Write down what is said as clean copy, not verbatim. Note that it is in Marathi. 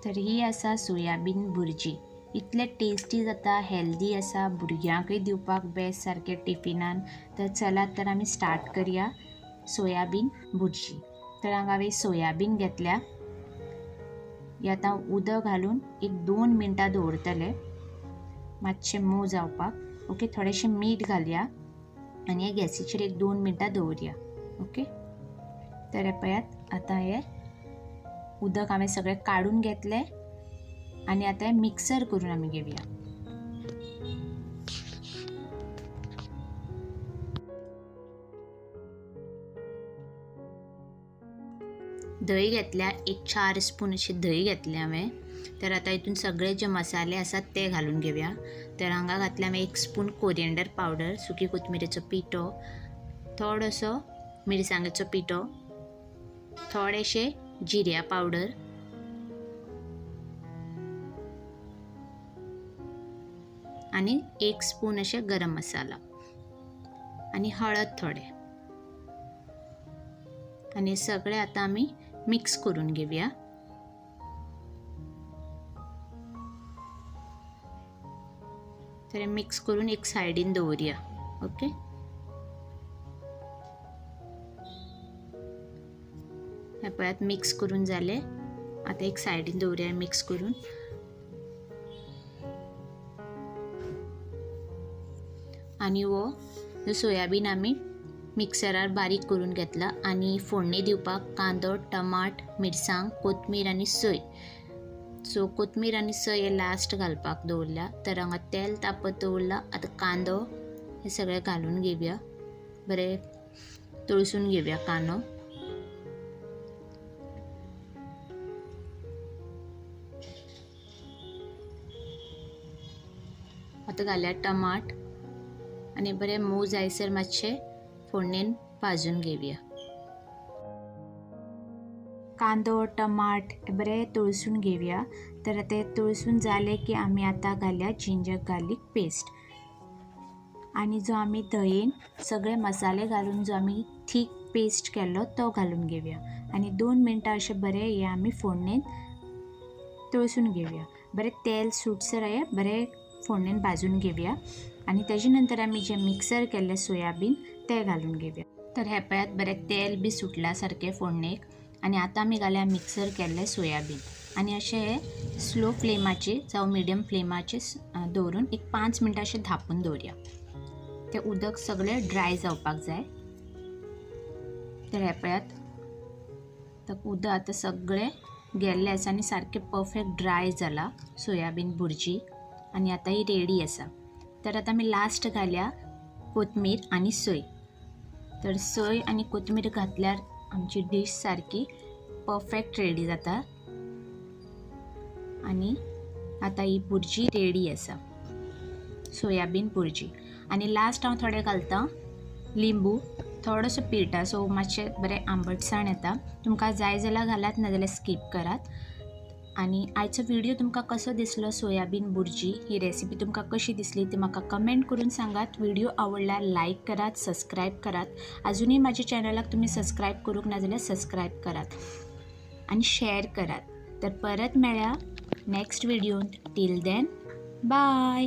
तर ही आसा सोयाबीन भुर्जी. इतले टेस्टी जाता, हेल्दी आसा, भुरग्यांकय दिवपाक बेस्ट सारके टिफिनान. तर चला तर आमी स्टार्ट करूया सोयाबीन भुर्जी. तर हांवें सोयाबीन घेतल्या. ही आतां उदक घालून एक 2 मिनटां दवरतले मातशें मोव जावपाक. ओके, थोडेंशें मीठ घालया आनी हे गॅसीचेर एक 2 मिनटां दवरया. ओके, तर हे पळयात आतां हे उदक हांवें सगळें काडून घेतलें आनी आतां हे मिक्सर करून आमी घेवया. दही घेतल्या, एक 4 स्पून अशी दही घेतली हांवें. तर आतां हितून सगळे जे मसाले आसात ते घालून घेवया. तर हांगा घातले हांवें 1 स्पून कोरिएंडर पावडर, सुकी कोथमिरेचो पिठो, थोडोसो मिरसांगेचो पिठो, थोडेशे जिऱ्या पावडर आनी 1 स्पून अशे गरम मसाला आनी हळद थोडे. आनी सगळे आतां आमी मिक्स करून घेवया. तर हे मिक्स करून एक सायडीन दवरया. ओके, हे पळयात मिक्स करून जाले. आतां एक सायडीन दवरया मिक्स करून. आनी हो जो सोयाबीन आमी मिक्सरार बारीक करून घेतला आनी फोडणी दिवपाक कांदो, टमाट, मिरसांग, कोथमीर आनी सोय. सो कोथमीर आनी सोय हे लास्ट घालपाक दवरल्या. तर हांगा तेल तापत दवरला. आतां कांदो हे सगळें घालून घेवया, बरें तळसून घेवया कांदो. आतां घालया टमाट आनी बरें मोव जायसर मातशें फोडणेन भाजून घेवया. कांदो, टमाट बरें तळसून घेवया. तर ते तळसून जाले की आमी आतां घालया जिंजर गार्लीक पेस्ट. आनी जो आमी दह्येन सगळे मसाले घालून जो आमी थीक पेस्ट केल्लो तो घालून घेवया. आनी 2 मिनटां अशें बरें हे आमी फोडणेन तळसून घेवया. बरें तेल सुटसर हे बरें फोडणेन भाजून घेवया. आनी तेजे नंतर आमी जे मिक्सर केल्ले सोयाबीन ते घालून घेवया. तर हे पळयात बरें तेल बी सुटला सारकें फोडणेक. आनी आतां आमी घालया मिक्सर केल्ले सोयाबीन. आनी अशें हे स्लो फ्लेमाचेर जावं मिडियम फ्लेमाचेर दवरून एक 5 मिनटां अशें धांपून दवरया. ते उदक सगळें ड्राय जावपाक जाय. तर हे पळयात उदक आतां सगळें गेल्लें आसा आनी सारकें परफेक्ट ड्राय जाला सोयाबीन भुर्जी. आनी आतां ही रेडी आसा. तर आतां आमी लास्ट घालया कोथमीर आनी सोय. तर सोय आनी कोथमीर घातल्यार आमची डिश सारकी परफेक्ट रेडी जाता. आनी आतां ही भुर्जी रेडी आसा, सोयाबीन भुर्जी. आनी लास्ट हांव थोडें घालता लिंबू, थोडोसो पिळटा, सो मातशें बरें आंबटसाण येता. तुमकां जाय जाल्यार घालात, नाजाल्यार स्कीप करात. आनी आयचो व्हिडिओ तुमकां कसो दिसलो सोयाबीन भुर्जी ही रेसिपी तुमकां कशी दिसली ती म्हाका कमेंट करून सांगात. व्हिडिओ आवडल्यार लायक करात, सबस्क्रायब करात. अजुनूय म्हाज्या चॅनलाक तुमी सबस्क्रायब करूंक नाजाल्यार सबस्क्रायब करात आनी शेअर करात. तर परत मेळया नेक्स्ट व्हिडिओन. Till then bye.